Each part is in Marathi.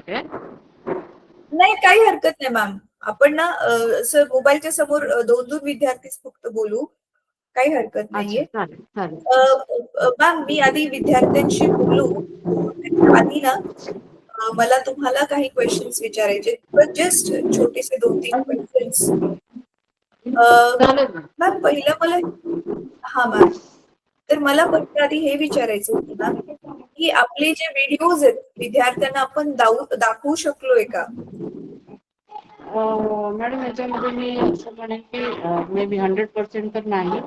काय? नाही, काही हरकत नाही मॅम. आपण ना असं मोबाईलच्या समोर 2-2 विद्यार्थीच फक्त बोलू. काही हरकत अच्छा, नाहीये. चालेल चालेल. मॅम, मी आधी विद्यार्थ्यांशी बोलू त्याच्या आधी ना मला तुम्हाला काही क्वेश्चन्स विचारायचे. जस्ट छोटेसे 2-3 क्वेश्चन्स. चालेल ना. मॅम, पहिलं मला हां मॅम. तर मला पहिलं आधी हे विचारायचं होतं मॅम, की आपले जे व्हिडिओज आहेत विद्यार्थ्यांना आपण दाखवू शकलोय का? मॅडम याच्यामध्ये मी असं म्हणेन की मे बी 100% तर नाही.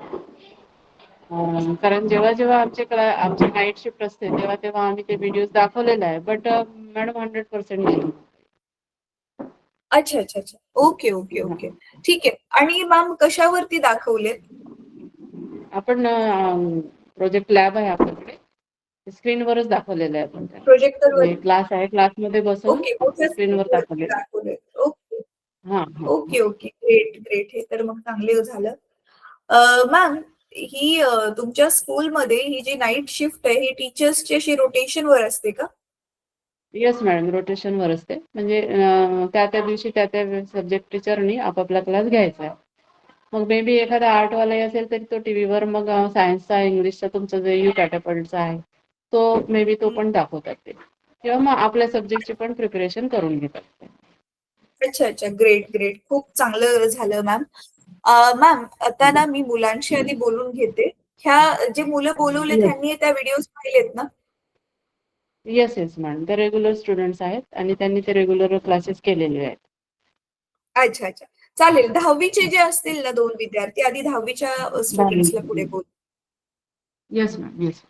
कारण जेव्हा जेव्हा आमची नाईट शिफ्ट असते तेव्हा तेव्हा आम्ही ते व्हिडिओज दाखवलेले आहे. बट मॅडम 100% नाही. अच्छा अच्छा अच्छा. Okay okay okay. ठीक आहे. आणि मॅम कशावरती दाखवलेत? आपण प्रोजेक्ट लॅब आहे आपल्याकडे, स्क्रीनवरच दाखवलेलं आहे आपण प्रोजेक्टरवर? त्याला. क्लास आहे, क्लासमध्ये बसून ओके, मोठ्या स्क्रीनवर स्क्रीनवरती दाखवलेलं. दाखवलेत. ओके हां हां. Okay okay. Great great. हे तर मग चांगले झालं. मॅम, ही तुमच्या स्कूलमध्ये ही जी नाईट शिफ्ट आहे ही टीचर्सची अशी रोटेशनवर असते का? येस मॅडम, रोटेशनवर असते. म्हणजे त्या त्या दिवशी त्या त्या सब्जेक्ट टीचरनी आपापला क्लास घ्यायचा आहे. मग मे बी एखादा आर्टवालाही असेल तरी तो टीव्हीवर, मग सायन्सचा, इंग्लिशचा तुमचा जो यू कॅटॅपल्टचा आहे तो मे बी तो पण दाखवतात ते, किंवा मग आपल्या सब्जेक्टची पण प्रिपरेशन करून घेतात. अच्छा अच्छा. Great great. खूप चांगलं झालं मॅम. मॅम, आता ना मी मुलांशी आधी बोलून घेते. ह्या जे मुलं बोलवले येस त्यांनी त्या व्हिडिओज पाहिलेत ना? येस येस मॅडम, ते रेग्युलर स्टुडंट्स आहेत आणि त्यांनी ते रेग्युलर क्लासेस केलेले आहेत. अच्छा अच्छा. चालेल. 10वीचे जे असतील ना 2 विद्यार्थी, आधी 10वीच्या स्टुडंट्सला पुढे बोल. Yes ma'am yes.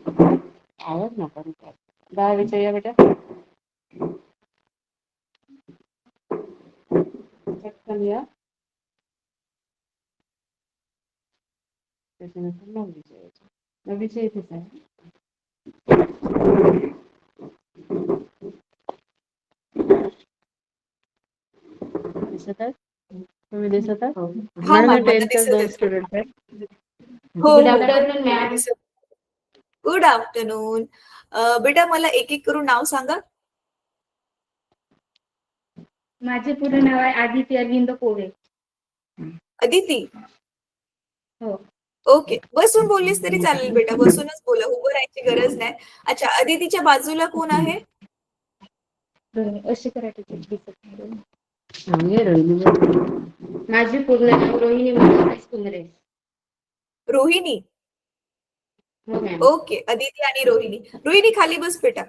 आवाज नका करू. 10वीच्या या बेटा. पटकन या. त्याच्यानंतर 9वीच्या यायचं. 9वीच्या इथेच आहे. दिसत आहे? तुम्ही दिसत आहे? हा मॅडम, हे मॅम, आता 10th दिसत 2 आहेत. स्टुडंट आहेत. हो गुड हो आफ्टरनून मॅम, मॅम. दिसत. Good afternoon. बेटा, मला एक एक करून नाव सांगा. माझे पूर्ण नाव आहे आदिती अरविंद कोवे. अदिती. हो. ओके. बसून बोललीस तरी चालेल बेटा, बसूनच बोला, उभं राहायची गरज नाही. अच्छा, अदितीच्या बाजूला कोण आहे? अशी करायची. माझी पूर्ण नाव रोहिणी मनोहर सुंदरे. रोहिणी. हो मॅम. ओके. अदिती आणि रोहिणी. रोहिणी, खाली बस बेटा.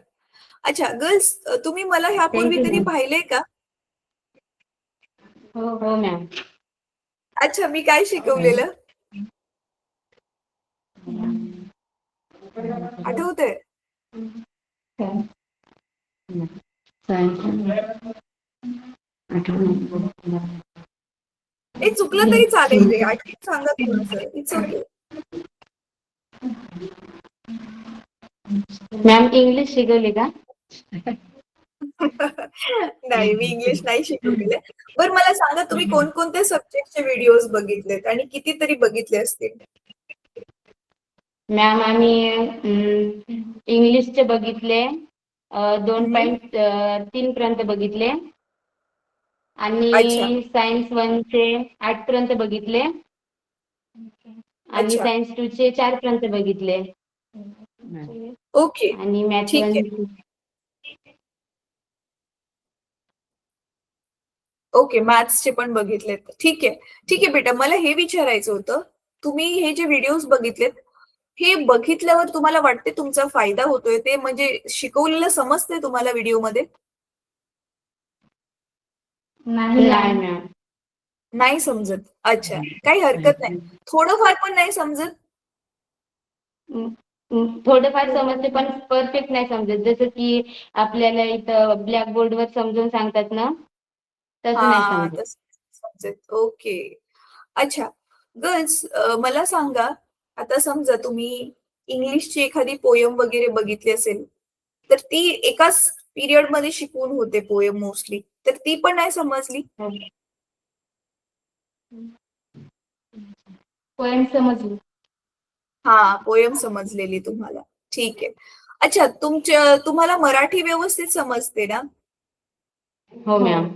अच्छा गर्ल्स, तुम्ही मला ह्यापूर्वी थँक्यू कधी मॅम. पाहिलंय का? हो हो मॅम. अच्छा, मी काय शिकवलेलं आठवतंय? हे चुकलं तरी चालेल रे, आठवून सांगा थोडंसं. It's okay. मॅम, इंग्लिश शिकवली का? नाही, मी इंग्लिश नाही शिकवलेलं. बरं, मला सांगा तुम्ही कोणकोणत्या सब्जेक्टचे व्हिडिओज बघितलेत आणि कितीतरी बघितले असतील? मॅम, आम्ही इंग्लिशचे बघितले, हम्म. 2.3 पर्यंत बघितले, अच्छा आणि सायन्स 1चे 8 पर्यंत बघितले, आणि अच्छा. सायन्स 2चे 4 पर्यंत बघितले, ओके. आणि मॅथ ठीक 1. आहे. ओके, मॅथ्सचे पण बघितलेत. ठीक आहे. ठीक आहे बेटा, मला हे विचारायचं होतं, तुम्ही हे जे व्हिडिओज बघितलेत, हे बघितल्यावर तुम्हाला वाटते तुमचा फायदा होतोय, ते म्हणजे शिकवलेलं समजतंय तुम्हाला व्हिडिओमध्ये? नाही मॅम. नाही समजत. अच्छा, काही हरकत नाही. थोडंफार पण नाही समजत? थोडंफार समजते पण परफेक्ट नाही समजत. जसं की आपल्याला इथं ब्लॅकबोर्डवर समजून सांगतात ना, तसं नाही हां, समजत. तसं समजेल. ओके. अच्छा. गर्ल्स, मला सांगा, आता समजा तुम्ही इंग्लिशची एखादी पोयम वगैरे बघितली असेल, तर ती एकाच पिरियडमध्ये शिकवून होते पोयम मोस्टली. तर ती पण नाही समजली? पोएम समजली. हां, पोयम समजलेली तुम्हाला. ठीक आहे. अच्छा, तुम्हाला मराठी व्यवस्थित समजते ना? हो मॅम.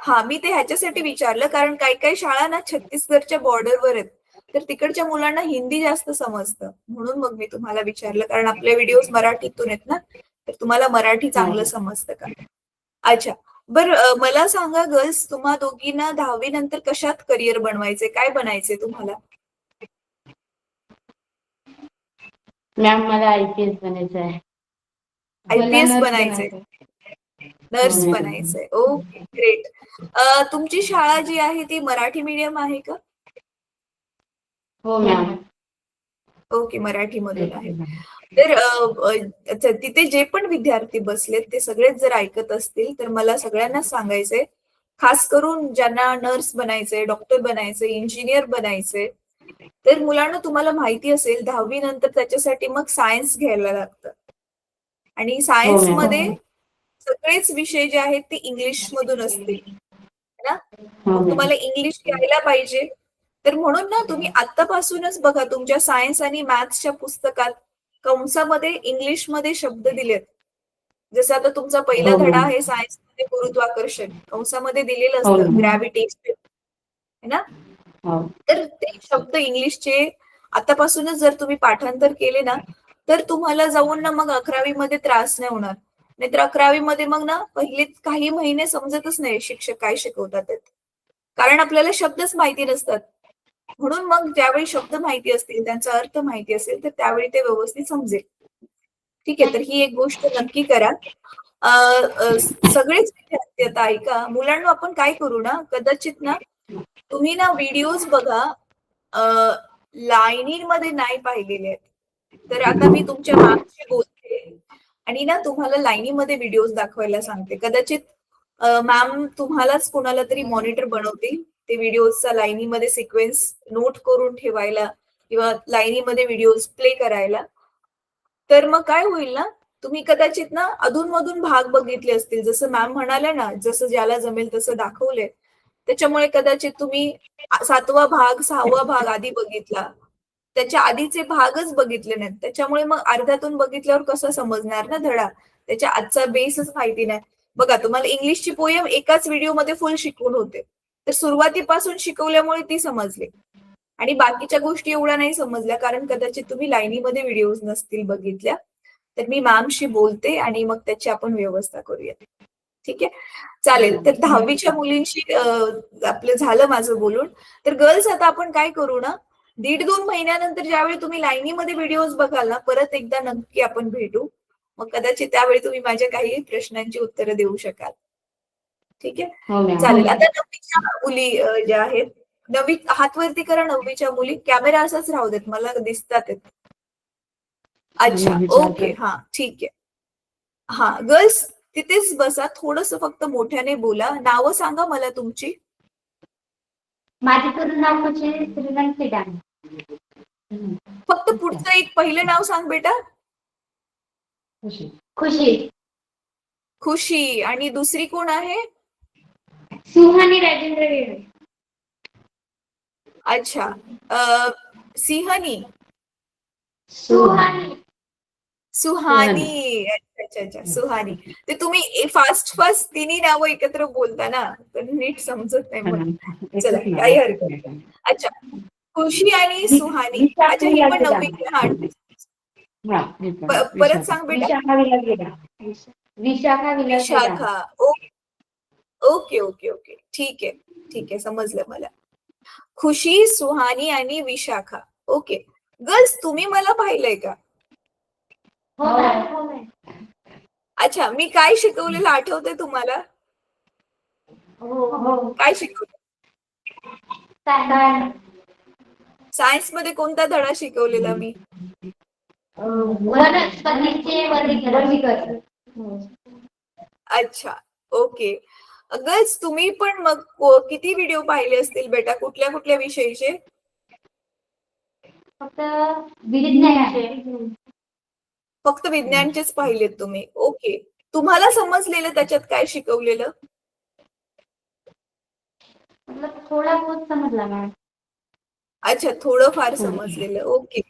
हा, मी ते ह्याच्यासाठी विचारलं कारण काही काही शाळा ना छत्तीसगडच्या बॉर्डरवर आहेत, तर तिकडच्या मुलांना हिंदी जास्त समजतं, म्हणून मग मी तुम्हाला विचारलं, कारण आपले व्हिडिओज मराठीतून आहेत ना, तर तुम्हाला मराठी चांगलं हो. समजतं का? अच्छा. बर, मला सांगा गर्ल्स, तुम्हा दोघींना 10वी नंतर कशात करिअर बनवायचे, काय बनायचे तुम्हाला? मॅम मला IPS बनायचं आहे. मला IPS नर्स बनायचंय, बनायचं आहे. हो नर्स मॅम. बनायचंय. Okay, great. तुमची शाळा जी आहे ती मराठी मीडियम आहे का? हो मॅम. ओके, मराठीमधून आहे. तर अच्छा, तिथे जे पण विद्यार्थी बसलेत ते सगळेच जर ऐकत असतील तर मला सगळ्यांना सांगायचंय, खास करून ज्यांना नर्स बनायचंय, डॉक्टर बनायचंय, इंजिनियर बनायचंय, तर मुलांना तुम्हाला माहिती असेल 10वी नंतर त्याच्यासाठी मग सायन्स घ्यायला लागतं. आणि हो सायन्समध्ये मॅम. सगळेच विषय जे आहेत ते इंग्लिश मधून असतील, है ना? हो मग मॅम. तुम्हाला इंग्लिश यायला पाहिजे. तर म्हणून ना तुम्ही आत्तापासूनच बघा तुमच्या सायन्स आणि मॅथ्सच्या पुस्तकात कंसामध्ये इंग्लिशमध्ये शब्द दिलेत. जसं आता तुमचा पहिला हो धडा मॅम. आहे सायन्समध्ये गुरुत्वाकर्षण, कंसामध्ये दिलेलं हो असतं मॅम. ग्रॅव्हिटेशन, है ना? हो. तर ते शब्द इंग्लिशचे आतापासूनच जर तुम्ही पाठांतर केले ना, तर तुम्हाला जाऊन ना मग 11वी मध्ये त्रास नाही होणार. नाहीतर 11वी मध्ये मग ना पहिले काही महिने समजतच नाही शिक्षक काय शिकवतात ते. कारण आपल्याला शब्दच माहिती नसतात. म्हणून मग ज्यावेळी शब्द माहिती असतील, त्यांचा अर्थ माहिती असेल, तर त्यावेळी ते व्यवस्थित समजेल. ठीक आहे, तर ही एक गोष्ट नक्की करा. अ, सगळेच विद्यार्थी आता ऐका, मुलांना आपण काय करू ना, कदाचित ना तुम्ही ना व्हिडिओज बघा, अ, लाईनीमध्ये नाही पाहिलेले आहेत. तर आता मी तुमच्या मॅमशी बोलते आणि ना तुम्हाला लाईनीमध्ये व्हिडिओज दाखवायला सांगते. कदाचित मॅम तुम्हालाच कोणाला तरी मॉनिटर बनवतील. ते व्हिडिओजचा लाईनीमध्ये सिक्वेन्स नोट करून ठेवायला किंवा लाईनीमध्ये व्हिडिओज प्ले करायला. तर मग काय होईल ना, तुम्ही कदाचित ना अधून-मधून भाग बघितले असतील. जसं मॅम म्हणाल्या ना, जसं ज्याला जमेल तसं दाखवलंय. त्याच्यामुळे कदाचित तुम्ही 7वा भाग, 6वा भाग आधी बघितला. त्याच्या आधीचे भागच बघितले नाहीत. त्याच्यामुळे मग अर्ध्यातून बघितल्यावर कसं समजणार ना धडा? त्याच्या आजचा बेसच माहिती नाही. बघा, तुम्हाला इंग्लिशची पोयम एकाच व्हिडिओमध्ये फुल शिकवून होते. तर सुरुवातीपासून शिकवल्यामुळे ती समजली. आणि बाकीच्या गोष्टी एवढ्या नाही समजल्या कारण कदाचित तुम्ही लाईनीमध्ये व्हिडिओज नसतील बघितल्या. तर मी मॅमशी बोलते आणि मग त्याची आपण व्यवस्था करूया. ठीक आहे? चालेल. तर 10वीच्या मुलींशी आपलं झालं माझं बोलून. तर गर्ल्स, आता आपण काय करू ना, 1.5-2 महिन्यानंतर ज्यावेळी तुम्ही लाईनीमध्ये व्हिडिओज बघाल ना, परत एकदा नक्की आपण भेटू. मग कदाचित त्यावेळी तुम्ही माझ्या काही प्रश्नांची उत्तरं देऊ शकाल. ठीक आहे? हो मॅम. चालेल. आता 9वीच्या मुली ज्या आहेत, 9वी हात वरती करा 9वीच्या मुली. कॅमेरा असाच राहू देत, मला दिसतात आहेत. अच्छा, ओके. हां, ठीक आहे. हां, गर्ल्स तिथेच बसा. थोडंसं फक्त मोठ्याने बोला. नावं सांगा मला तुमची. माझे पूर्ण नाव म्हणजे श्रीमंती डांग. फक्त पुढचं एक पहिलं नाव सांग बेटा. खुशी. खुशी. आणि दुसरी कोण आहे? सुहानी राजेंद्र वेगळे. अच्छा. सिंहनी. सुहानी. सुहानी. अच्छा, अच्छा, अच्छा. सुहानी. ते तुम्ही फास्ट फास्ट तिन्ही नावं एकत्र बोलता ना, तर नीट समजत नाही मग. चला, काही हरकत नाही. अच्छा. खुशी आणि सुहानी. अच्छा, विशाखा ही पण विलास 9वी. हां. परत सांग बेटा. विशाखा विलास गेला. विशाखा विलास गेला. विशाखा. Okay, okay, okay. ठीक आहे. ठीक आहे. समजलं मला. खुशी, सुहानी आणि विशाखा. ओके. गर्ल्स, तुम्ही मला पाहिलंय का? हो मॅम. अच्छा, मी काय शिकवलेलं आठवतंय तुम्हाला? हो. काय शिकवलं? काय? सायन्स मध्ये कोणता धडा शिकवलेला मी? वनस्पतीचे वर्गीकरण. अच्छा, ओके. गर्ल्स, तुम्ही पण मग किती व्हिडिओ पाहिले असतील बेटा, कुठल्या कुठल्या विषयीचे? फक्त विज्ञानाचे. फक्त विज्ञानचेच पाहिलेत तुम्ही. ओके. तुम्हाला समजलेलं त्याच्यात काय शिकवलेलं? मतलब थोडा बहुत समजला मॅम. अच्छा, थोडंफार समजलेलं. ओके.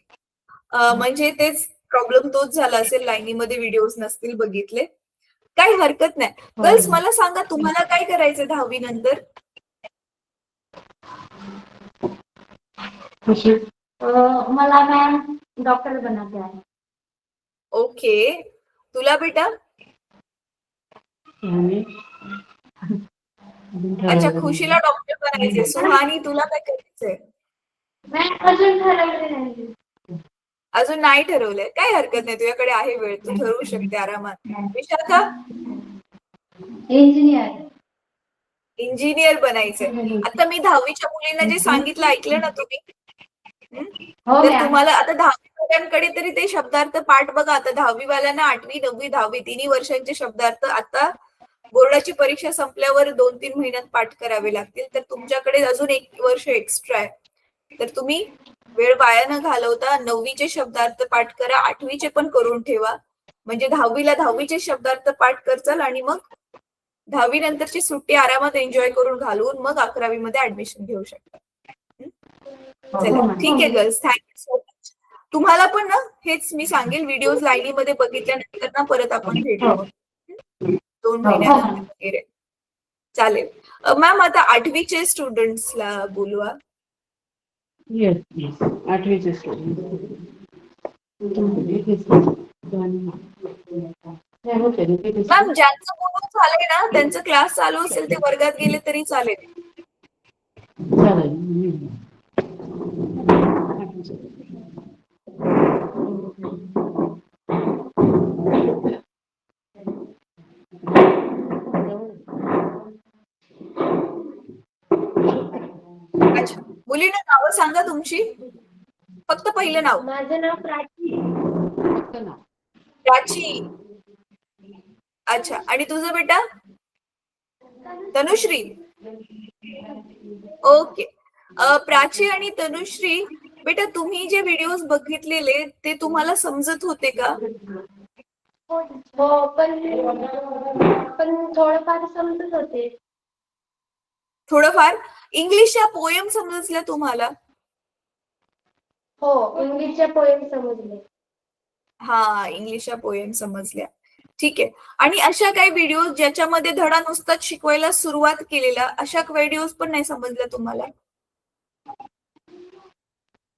म्हणजे तेच प्रॉब्लेम तोच झाला असेल, लाईनीमध्ये व्हिडिओज नसतील बघितले. काही हरकत नाही. हो. गर्ल्स मला सांगा तुम्हाला काय करायचंय 10वी नंतर? खुशी. मला मॅम डॉक्टर बनायचे आहे. ओके. तुला बेटा? आणि अच्छा, खुशीला डॉक्टर बनायचंय. सुहानी तुला काय करायचंय? मॅम अजून ठरवले नाही. अजून नाही ठरवलंय. काही हरकत नाही, तुझ्याकडे आहे वेळ, तू ठरवू शकते आरामात. विशाखा? इंजिनियर. इंजिनियर बनायचंय. आता मी 10वीच्या मुलींना जे सांगितलं ऐकलं ना तुम्ही? हं? हो तर मॅम. तुम्हाला आता 10वी वाल्यांकडे तरी ते शब्दार्थ पाठ बघा. आता 10वी वाल्यांना 8वी 9वी 10वी तिन्ही वर्षांचे शब्दार्थ आता बोर्डाची परीक्षा संपल्यावर 2-3 महिन्यात पाठ करावे लागतील. तर तुमच्याकडे अजून 1 वर्ष एक्स्ट्रा आहे. तर तुम्ही वेळ वाया न घालवता 9वीचे शब्दार्थ पाठ करा, 8वीचे पण करून ठेवा. म्हणजे 10वीला 10वीचे शब्दार्थ पाठ करचाल आणि मग 10वी नंतरची सुट्टी आरामात एन्जॉय करून घालवून मग 11वी मध्ये ऍडमिशन घेऊ शकता. हं? चला, हो, मॅम. ठीक आहे गर्ल्स, थँक्यू सो मच. तुम्हाला पण ना हेच मी सांगेल, व्हिडिओज लाईनीमध्ये बघितल्यानंतर ना परत आपण भेटू मग. हं? 2 हो, महिन्यानंतर मॅम. वगैरे. चालेल. मॅम आता 8वीचे स्टुडंट्सला बोलवा. येस येस 8वीचे स्टुडंट. मॅम ज्यांचं बोलून झालंय ना त्यांचं क्लास चालू असेल ते वर्गात गेले तरी चालेल. अच्छा, मुलींना नावं सांगा तुमची. फक्त पहिलं नाव. माझं नाव प्राची. प्राची. अच्छा, आणि तुझं बेटा? तनुश्री. ओके. प्राची आणि तनुश्री, बेटा तुम्ही जे व्हिडिओज बघितलेले ते तुम्हाला समजत होते का? हो, पण थोडंफार समजत होते. थोडंफार. इंग्लिशच्या पोयम समजल्या तुम्हाला? हो, इंग्लिशच्या पोएम समजले. हा, इंग्लिशच्या पोयम समजल्या. ठीक आहे. आणि अशा काही व्हिडिओ ज्याच्यामध्ये धडा नुसताच शिकवायला सुरुवात केलेला, अशा व्हिडिओज पण नाही समजल्या तुम्हाला?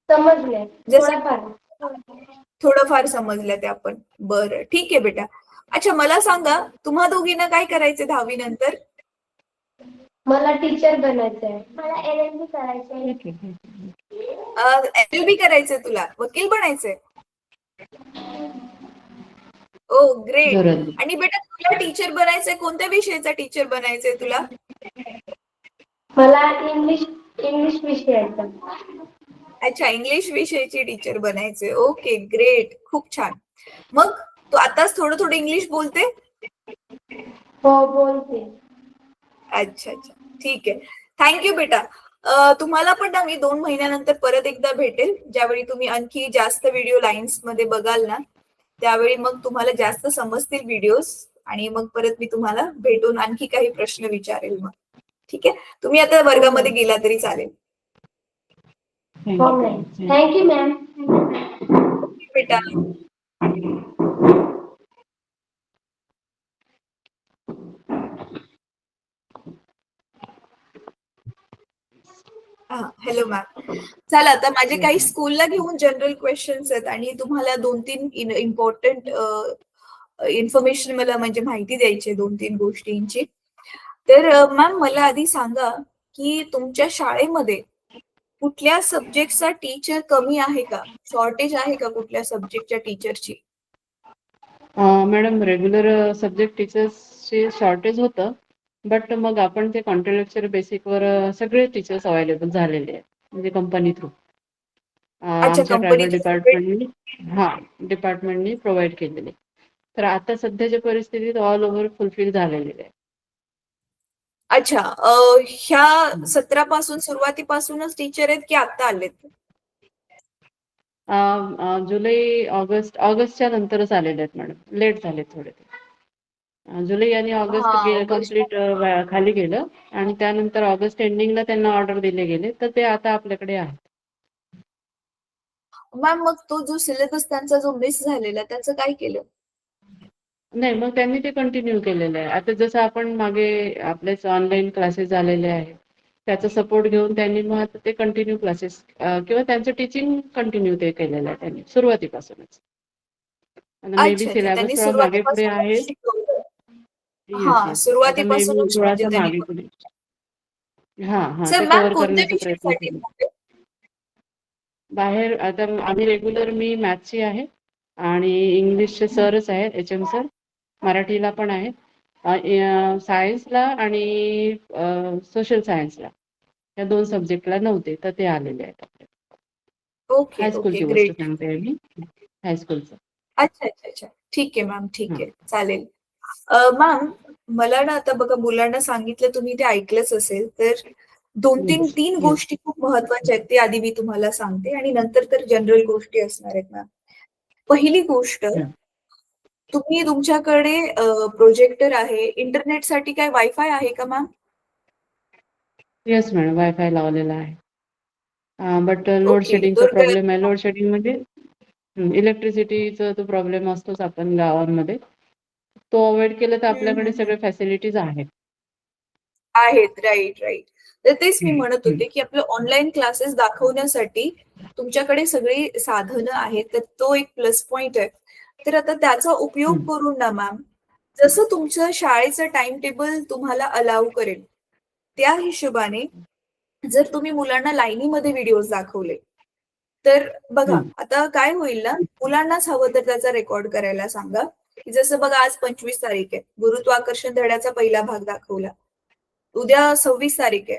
समजले जसं थोडंफार. थोडंफार समजल्या त्या पण. बरं, ठीक आहे बेटा. अच्छा, मला सांगा तुम्हा दोघींना काय करायचं 10वी नंतर? मला टीचर बनायचं आहे. मला LLB करायचं आहे. LLB करायचंय तुला? वकील बनायचंय? ओ ग्रेट. आणि बेटा तुला टीचर बनायचंय, कोणत्या विषयाचा टीचर बनायचंय तुला? मला इंग्लिश विषयाचा. अच्छा, इंग्लिश विषयाची टीचर बनायचंय. ओके, ग्रेट, खूप छान. मग तू आताच थोडं थोडं इंग्लिश बोलते? हो, बोलते. अच्छा अच्छा, ठीक आहे. थँक्यू बेटा. तुम्हाला पण ना मी 2 महिन्यानंतर परत एकदा भेटेल, ज्यावेळी तुम्ही आणखी जास्त व्हिडिओ लाईन्स मध्ये बघाल ना, त्यावेळी मग तुम्हाला जास्त समजतील व्हिडिओज आणि मग परत मी तुम्हाला भेटून आणखी काही प्रश्न विचारेल मग. ठीक आहे, तुम्ही आता वर्गामध्ये गेला तरी चालेल. हो मॅम. Thank you ma'am. बेटा. Hello ma'am. चला, आता माझे काही स्कूलला घेऊन जनरल क्वेश्चन्स आहेत आणि तुम्हाला 2-3 इम्पॉर्टंट इन्फॉर्मेशन मला म्हणजे माहिती द्यायची 2-3 गोष्टींची. तर मॅम मला आधी सांगा की तुमच्या शाळेमध्ये कुठल्या सब्जेक्टचा टीचर कमी आहे का? शॉर्टेज आहे का कुठल्या सब्जेक्टच्या टीचरची? मॅडम रेग्युलर सब्जेक्ट टीचर्सची शॉर्टेज होतं, बट मग आपण ते कॉन्ट्रॅक्चर बेसिकवर सगळे टीचर्स अवेलेबल झालेले आहेत, म्हणजे कंपनी थ्रू. अच्छा, आमच्या ट्रायबल डिपार्टमेंटनी प्रोव्हाइड केलेले. तर आता सध्याच्या परिस्थितीत ऑल ओव्हर फुलफिल झालेले आहे. अच्छा, ह्या सत्रापासून सुरुवातीपासूनच टीचर आहेत की आता आलेत? जुलै ऑगस्टच्या नंतरच आलेले आहेत मॅडम, लेट झाले थोडे. जुलै आणि ऑगस्ट हा, ऑगस्ट. कम्प्लीट खाली गेलं आणि त्यानंतर ऑगस्ट एंडिंगला त्यांना ऑर्डर दिले गेले, तर ते आता आपल्याकडे आहेत. मॅम मग तो जो सिलेबस त्यांचा जो मिस झालेला त्याचं काय केलं? नाही, मग त्यांनी ते कंटिन्यू केलेलं आहे. आता जसं आपण मागे आपलेच ऑनलाईन क्लासेस झालेले आहेत. त्याचा सपोर्ट घेऊन त्यांनी मग आता ते कंटिन्यू क्लासेस किंवा त्यांचं टीचिंग कंटिन्यू ते केलेलं आहे त्यांनी सुरुवातीपासूनच. आता मे बी अच्छा अच्छा, सिलेबस त्यांनी थोडा मागे पुढे सुरुवातीपासूनच आहे. शिकवलं. येस, हा, येस. आता मे बी सुरुवातीपासूनच म्हणजे थोडासा त्यांनी. मागे पुढे. हां, सर ते मॅम कव्हर कोणत्या करण्याचा प्रयत्न विषयासाठी केला. होते? बाहेर आता आम्ही रेग्युलर मी मॅथ्सची आहे आणि इंग्लिशचे हम्म. सरच आहेत, एच.एम. सर. मराठीला पण आहेत. सायन्सला आणि सोशल सायन्सला या 2 सब्जेक्टला नव्हते, तर ते आलेले आहेत आपल्याकडे. ओके ओके, हायस्कूलची गोष्ट ग्रेट. सांगते मी. हायस्कूलचं. अच्छा अच्छा अच्छा, ठीक आहे मॅम, ठीक हां. आहे, चालेल. मॅम, मला ना आता बघा, मुलांना सांगितलं, तुम्ही ते ऐकलंच असेल, तर दोन तीन येस, तीन येस. गोष्टी खूप महत्वाच्या आहेत, ते आधी मी तुम्हाला सांगते आणि नंतर तर जनरल गोष्टी असणार आहेत मॅम. पहिली गोष्ट, हां. तुम्ही तुमच्याकडे प्रोजेक्टर आहे, इंटरनेटसाठी काय वायफाय आहे का मॅम? येस मॅडम, वायफाय लावलेला आहे. बट लोड ओके, शेडिंगचा तर प्रॉब्लेम आहे. लोड शेडिंग म्हणजे इलेक्ट्रिसिटीचा तो प्रॉब्लेम असतोच आपण गावांमध्ये. तो अव्हॉइड केला तर आपल्याकडे हम्म. सगळे फॅसिलिटीज आहेत. आहेत, राईट राईट. तर तेच मी हं, म्हणत हं, होते, की आपलं ऑनलाईन क्लासेस दाखवण्यासाठी तुमच्याकडे सगळी साधनं आहेत, तर तो एक प्लस पॉइंट आहे. तर आता त्याचा उपयोग हं, करून ना मॅम, जसं तुमचं शाळेचं टाइम टेबल तुम्हाला अलाउ करेल, त्या हिशोबाने जर तुम्ही मुलांना लाईनीमध्ये व्हिडिओज दाखवले, तर बघा हं, आता काय होईल ना, मुलांनाच हवं तर त्याचा रेकॉर्ड करायला सांगा, की जसं बघा आज 25 तारीख आहे, गुरुत्वाकर्षण धड्याचा पहिला भाग दाखवला. उद्या 26 तारीख आहे.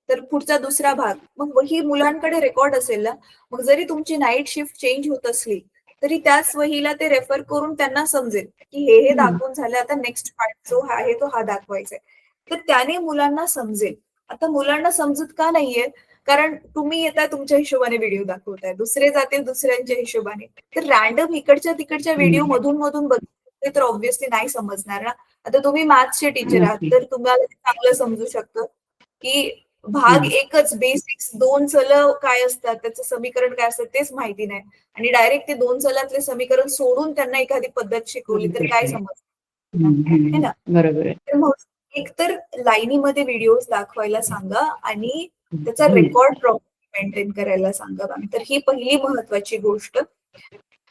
तर पुढचा दुसरा भाग. मग ही मुलांकडे रेकॉर्ड असेल ना, मग जरी तुमची नाईट शिफ्ट चेंज होत असली, तरी त्याच वहीला ते रेफर करून त्यांना समजेल, की हे हं. दाखवून झालं, आता नेक्स्ट पार्ट जो आहे तो हा दाखवायचा आहे. तर त्याने मुलांना समजेल. आता मुलांना समजत का नाहीये? कारण तुम्ही येताय तुमच्या हिशोबाने व्हिडिओ दाखवताय, दुसरे जातील दुसऱ्यांच्या हिशोबाने. तर रँडम इकडच्या तिकडच्या व्हिडिओ हं. मधून बघितले तर ऑब्व्हियसली नाही समजणार ना. आता तुम्ही मॅथ्सचे टीचर आहात, नक्की. तर तुम्हाला ते चांगलं समजू शकतं, की भाग हं. एकच बेसिक्स 2 चलं काय असतात, त्याचं समीकरण काय असतं तेच माहिती नाही आणि डायरेक्ट ते 2 चलातले समीकरण सोडून त्यांना एखादी पद्धत शिकवली तर काय समजणार, हं, है हं. ना? बरोबर आहे. तर मग एकतर लाईनीमध्ये व्हिडिओज दाखवायला सांगा आणि त्याचा हं, रेकॉर्ड प्रॉपर मेंटेन करायला सांगा मॅम. तर ही पहिली महत्वाची गोष्ट.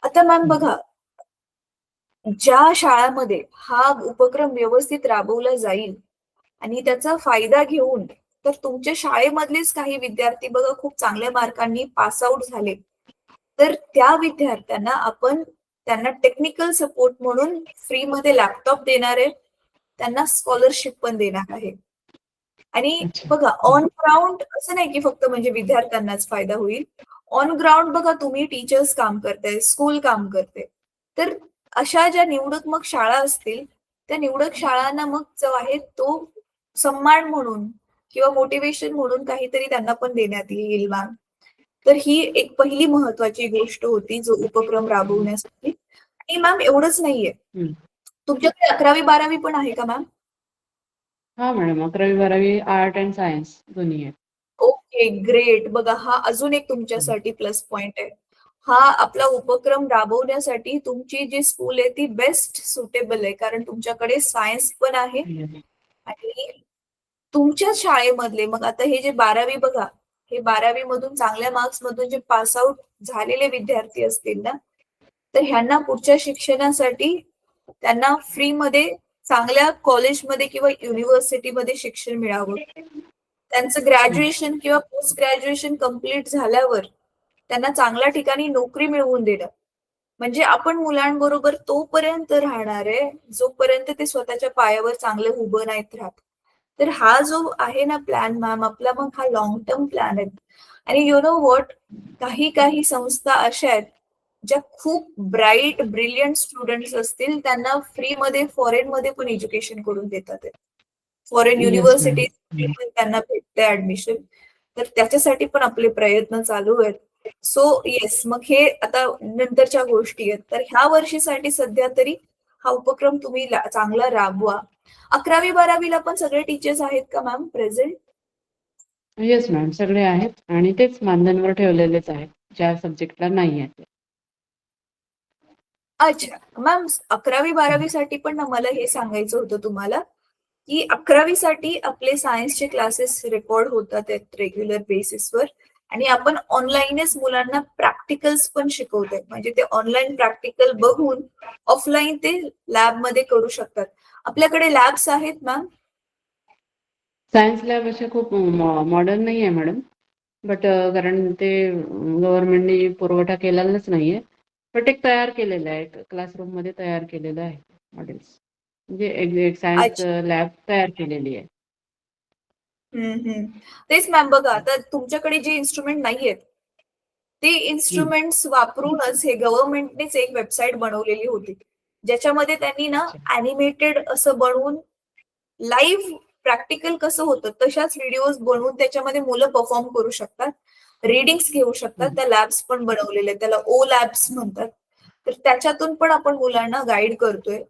आता मॅम हं. बघा, ज्या शाळामध्ये हा उपक्रम व्यवस्थित राबवला जाईल आणि त्याचा फायदा घेऊन तर तुमच्या शाळेमधलेच काही विद्यार्थी बघा खूप चांगल्या मार्कांनी पास आउट झाले, तर त्या विद्यार्थ्यांना आपण त्यांना टेक्निकल सपोर्ट म्हणून फ्रीमध्ये लॅपटॉप देणार आहे. त्यांना स्कॉलरशिप पण देणार आहे. आणि अच्छा. बघा, हं. ऑन ग्राउंड असं नाही की फक्त म्हणजे विद्यार्थ्यांनाच फायदा होईल. ऑन ग्राउंड बघा, तुम्ही टीचर्स काम करताय, स्कूल काम करते. तर अशा ज्या निवडक मग शाळा असतील, त्या निवडक शाळांना मग जो आहे तो सन्मान म्हणून किंवा मोटिव्हेशन म्हणून काहीतरी त्यांना पण देण्यात येईल मॅम. तर ही एक पहिली महत्वाची गोष्ट होती जो उपक्रम राबवण्यासाठी. आणि मॅम एवढंच नाहीये. हं. तुमच्याकडे 11वी-12वी पण आहे का मॅम? हां मॅडम, 11वी-12वी आर्ट अँड सायन्स दोन्ही आहेत. Okay, great. बघा, हा अजून एक हं. तुमच्यासाठी प्लस पॉइंट आहे. हा आपला उपक्रम राबवण्यासाठी तुमची जी स्कूल आहे ती बेस्ट सुटेबल आहे. कारण तुमच्याकडे सायन्स पण आहे येस. आणि तुमच्या शाळेमधले मग आता हे जे 12वी बघा, हे 12वी मधून चांगल्या मार्क्स मधून जे पास आउट झालेले विद्यार्थी असतील ना, तर ह्यांना पुढच्या शिक्षणासाठी त्यांना फ्रीमध्ये चांगल्या कॉलेजमध्ये किंवा युनिव्हर्सिटीमध्ये शिक्षण मिळावं. त्यांचं हं. ग्रॅज्युएशन किंवा पोस्ट ग्रॅज्युएशन कंप्लीट झाल्यावर त्यांना चांगल्या ठिकाणी नोकरी मिळवून देणं. म्हणजे आपण मुलांबरोबर तोपर्यंत राहणार आहे, जोपर्यंत ते स्वतःच्या पायावर चांगले उभं नाहीत राहत. तर हा जो आहे ना प्लॅन मॅम आपला, मग हा लाँग टर्म प्लॅन आहे. आणि यू नो व्हॉट? काही काही संस्था अशा आहेत, ज्या खूप ब्राईट, ब्रिलियंट स्टुडंट्स असतील, त्यांना फ्रीमध्ये फॉरेनमध्ये पण एज्युकेशन करून देतात आहे. Foreign yes madam. युनिव्हर्सिटीजमध्ये हं. पण त्यांना भेटतंय ऍडमिशन. तर त्याच्यासाठी पण आपले प्रयत्न चालू आहेत. सो येस, मग हे आता नंतरच्या गोष्टी आहेत. तर ह्या वर्षीसाठी सध्या तरी हा उपक्रम तुम्ही चांगला राबवा. 11वी-12वीला पण सगळे टीचर्स आहेत का मॅम प्रेझेंट? येस मॅडम, सगळे आहेत आणि तेच मानधनवर ठेवलेलेच आहेत, ज्या सब्जेक्टला नाही आहेत. अच्छा मॅम, 11वी-12वी साठी पण ना मला हे सांगायचं होतं तुम्हाला, की 11वी साठी आपले सायन्सचे क्लासेस रेकॉर्ड होतात रेग्युलर बेसिसवर आणि आपण ऑनलाईनच मुलांना प्रॅक्टिकल्स पण शिकवतोय. म्हणजे ते ऑनलाईन प्रॅक्टिकल बघून ऑफलाईन ते लॅबमध्ये करू शकतात. आपल्याकडे लॅब्स आहेत मॅम? सायन्स लॅब असे खूप मॉडर्न नाही आहे मॅडम. बट कारण ते गव्हर्नमेंटने पुरवठा केलेलाच नाहीये. बट एक तयार केलेलं आहे, क्लासरूम मध्ये तयार केलेलं आहे मॉडेल्स. म्हणजे एक सायन्स अच्छा. लॅब तयार केलेली आहे. हम्म. तेच मॅम, बघा आता तुमच्याकडे जे इन्स्ट्रुमेंट नाहीयेत ते हम्म. इन्स्ट्रुमेंट्स वापरूनच हे गव्हर्नमेंटनेच एक वेबसाईट बनवलेली होती, ज्याच्यामध्ये त्यांनी ना अच्छा. ॲनिमेटेड असं बनवून लाईव्ह प्रॅक्टिकल कसं होतं तशाच व्हिडिओज बनवून त्याच्यामध्ये मुलं परफॉर्म करू शकतात, रीडिंग्स घेऊ शकतात. हम्म. त्या लॅब्स पण बनवलेल्या आहेत, त्याला ओ लॅब्स म्हणतात. तर त्याच्यातून पण आपण मुलांना गाईड करतोय.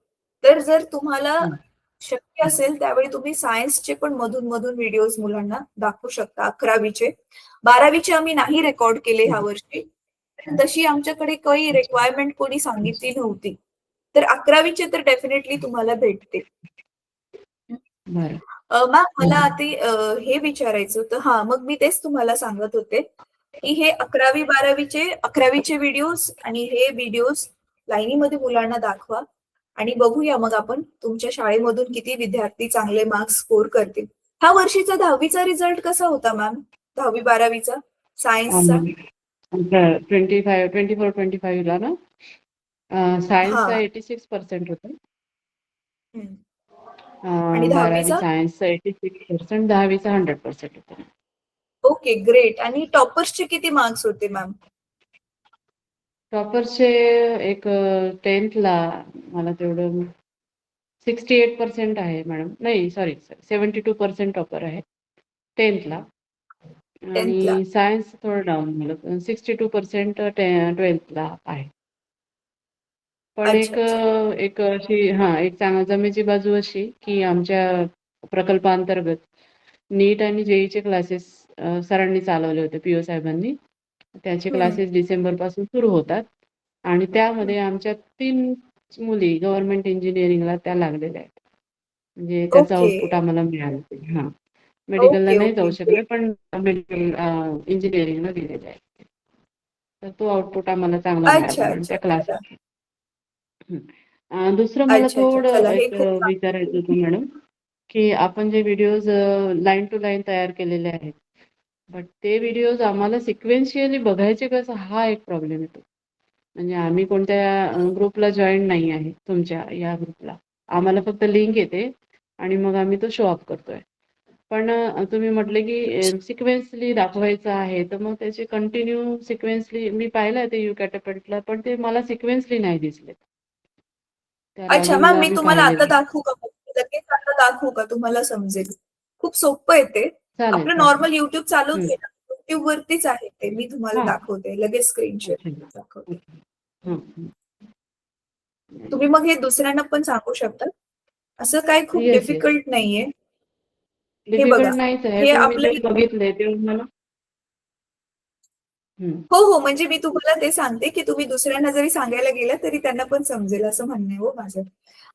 तर जर तुम्हाला हम्म. शक्य असेल त्यावेळी तुम्ही सायन्सचे पण मधून मधून व्हिडिओज मुलांना दाखवू शकता. 11वीचे 12वीचे आम्ही नाही रेकॉर्ड केले ह्या हम्म. वर्षी, कारण तशी आमच्याकडे काही अच्छा. रिक्वायरमेंट कोणी सांगितली नव्हती. तर 11वीचे तर डेफिनेटली तुम्हाला भेटतील. बरं. मॅम मला आता हे विचारायचं होतं, हा मग मी तेच तुम्हाला सांगत होते की हे 11वी-12वीचे व्हिडिओज आणि हे व्हिडिओज लाईनीमध्ये मुलांना दाखवा आणि बघूया मग आपण तुमच्या शाळेमधून किती विद्यार्थी चांगले मार्क्स स्कोर करतील. ह्या वर्षीचा 10वीचा रिझल्ट कसा होता मॅम? 10वी-12वीचा सायन्सचा? 24-25 ला ना हा. सायन्सचा 86% होता. हम्म. आणि 12वी 10वीचा? सायन्सचा 86%, 10वीचा 100% होता. Okay great. आणि टॉपर्सचे किती मार्क्स होते मॅम? टॉपरचे एक 10th ला मला तेवढं 68% आहे मॅडम. नाही सॉरी 72% टॉपर आहे 10th ला. 10th ला? आणि सायन्स थोडं डाऊन झालं, 62% 12th ला आहे. पण अच्छा अच्छा. एक अशी एक जमेची बाजू अशी की आमच्या प्रकल्पांतर्गत नीट आणि जेईचे क्लासेस सरांनी चालवले होते, पीओ साहेबांनी. त्याचे हम्म. क्लासेस डिसेंबर पासून सुरू होतात आणि त्यामध्ये आमच्या 3 मुली गव्हर्नमेंट इंजिनिअरिंगला त्या लागलेल्या आहेत. म्हणजे त्याचं ओके आउटपुट आम्हाला मिळालं. मेडिकलला ओके नाही जाऊ ओके शकले ग्रेट. पण मेडिकल इंजिनिअरिंगला दिलेले आहे. तर तो आउटपुट आम्हाला चांगला अच्छा मिळाला मॅडम अच्छा. त्या चला. क्लासेस. दुसरं मला अच्छा अच्छा. थोडं चला हे एक खूप चांगलं. विचारायचं होतं मॅडम, की आपण जे व्हिडिओज लाईन टू लाईन तयार केलेले आहेत, बट ते व्हिडिओज आम्हाला सिक्वेन्शियली बघायचे कसं, हा एक प्रॉब्लेम येतो. म्हणजे आम्ही कोणत्या ग्रुपला जॉईन नाही आहे तुमच्या या ग्रुपला. आम्हाला फक्त लिंक येते आणि मग आम्ही तो शो अप करतोय. पण तुम्ही म्हटले की सिक्वेन्सली दाखवायचं आहे, तर मग त्याचे कंटिन्यू सिक्वेन्सली मी पाहिलं ते यू कॅटॅपल्टला, पण ते मला सिक्वेन्सली नाही दिसले. त्या अच्छा मॅम, लॉगिंगला मी मी तुम्हाला आता पाहिलेलं. दाखवू का? लगेच आता दाखवू का? तुम्हाला समजेल. खूप सोपं आहे ते. चालेल, आपलं चालेल. नॉर्मल युट्यूब चालूच हं. आहे ना, युट्यूब वरतीच आहे ते. मी तुम्हाला हां. दाखवते. लगेच स्क्रीन शेअर अच्छा. दाखवते. ओके. हं, हं. तुम्ही मग हे दुसऱ्यांना पण सांगू शकता. असं काही खूप येस, येस. डिफिकल्ट नाहीये. हे बघा. डिफिकल्ट नाहीच आहे, हे पण मी आपलं जे बघितलंय ते मला हं. हो, हो. म्हणजे मी तुम्हाला ते सांगते, की तुम्ही दुसऱ्यांना जरी सांगायला गेलात, तरी त्यांना पण समजेल असं म्हणणं आहे हो माझं.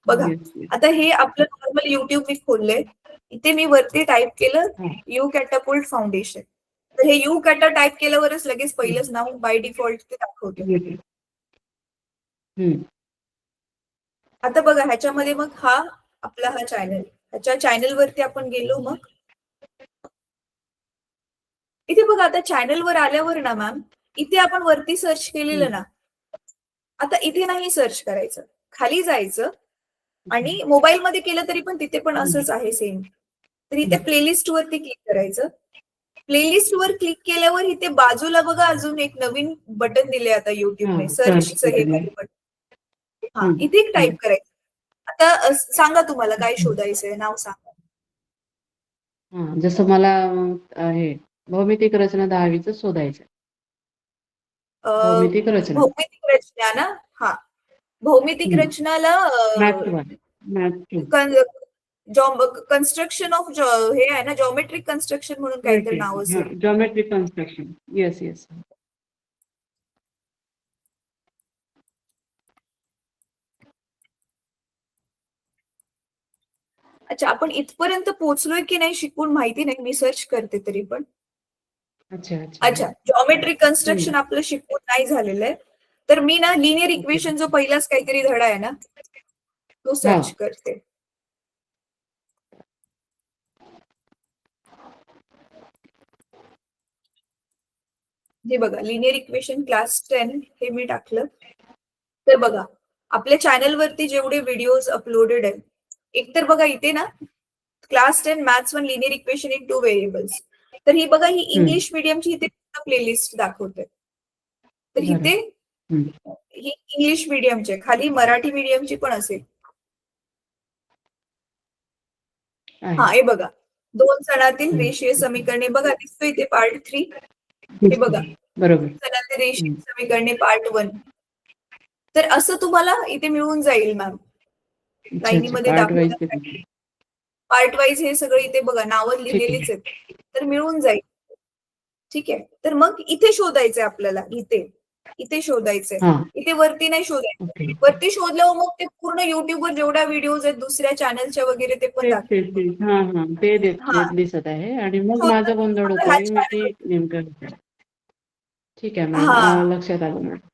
बघा, येस, येस. आता हे आपलं नॉर्मल YouTube मी खोललंय. इथे मी वरती टाइप केलं हां. U catapult foundation. तर हे यू कॅटा टाइप केल्यावरच लगेच हं. पहिलंच नाव बाय डिफॉल्ट ते दाखवतं. येस. हं. आता बघा ह्याच्यामध्ये मग आपला हा चॅनल. ह्याच्या चॅनलवरती आपण गेलो मग. इथे बघा आता चॅनलवर आल्यावर ना मॅम, इथे आपण वरती सर्च हं. केलेलं ना, आता इथे नाही सर्च करायचं. खाली जायचं अच्छा. आणि मोबाईलमध्ये केलं तरी पण तिथे पण हं. असंच आहे सेम. तर इथे हं. प्लेलिस्ट वरती क्लिक करायचं. प्लेलिस्ट वर क्लिक केल्यावर इथे बाजूला बघा अजून एक नवीन बटन दिले आता YouTubeने हां, सर्च सर्चचं हे बटन. वालं बटन. हं. इथे हं. टाइप करायचं. आता सांगा तुम्हाला काय अच्छा. शोधायचंय? नाव सांगा. जसं मला हे भौमितिक रचना 10वीचं शोधायचं. अ, भौमितिक रचना. भौमितिक रचना ना? हां. भौमितिक हं. रचनाला मॅथ 1. मॅथ 2. कन्स्ट्रक्शन ऑफ हे आहे ना, जॉमेट्रिक कन्स्ट्रक्शन म्हणून येस, काहीतरी येस. नाव हां, असेल. Geometric construction. Yes, yes. अच्छा, आपण इथपर्यंत पोहोचलोय की नाही शिकून माहिती नाही, मी सर्च करते तरी पण. अच्छा अच्छा. अच्छा, जॉमेट्री कन्स्ट्रक्शन हम्म. आपलं शिकून नाही झालेलं आहे, तर मी ना लिनियर ओके. इक्वेशन जो पहिलाच काहीतरी धडा आहे ना तो हा. सर्च करते. हे बघा, लिनियर इक्वेशन क्लास 10 हे मी टाकलं. तर बघा, आपल्या चॅनलवरती जेवढे व्हिडिओज अपलोडेड आहेत, एकतर बघा इथे ना class 10 maths 1 linear equation in 2 variables. तर ही बघा, ही हम्म. इंग्लिश मीडियमची इथे प्लेलिस्ट दाखवते. तर बरं. इथे हम्म. ही इंग्लिश मीडियमची आहे, खाली मराठी मीडियमची पण असेल. आहे. हा, हे बघा, 2 सणातील हम्म. रेषीय समीकरणे बघा, दिसतो इथे पार्ट 3. हे बघा, बरोबर. 2 सणातील रेषीय हम्म. समीकरणे पार्ट 1. तर असं तुम्हाला इथे मिळून जाईल मॅम, अच्छा अच्छा, लाईनीमध्ये पार्ट वाईज ते दाखवण्यासाठी. पार्ट वाईज हे सगळं इथे बघा, नावं ठीक लिहिलेलीच आहे. आहेत, तर मिळून जाईल. ठीक आहे, तर मग इथे शोधायचंय आपल्याला, इथे इथे शोधायचंय, हा. इथे वरती नाही शोधायचं. ओके. वरती शोधल्यावर मग ते पूर्ण युट्यूबवर जेवढ्या व्हिडिओज आहेत दुसऱ्या चॅनलच्या वगैरे ते पण तेच तेच दाखवेल. तेच. हा हा, ते हा, दिसत आहे आणि मग शोधलं माझा की गोंधळ तुम्हाला ह्या होतोय, मी चॅनल. ते नेमकं. ठीक आहे हा मॅडम, लक्षात आलं मॅडम.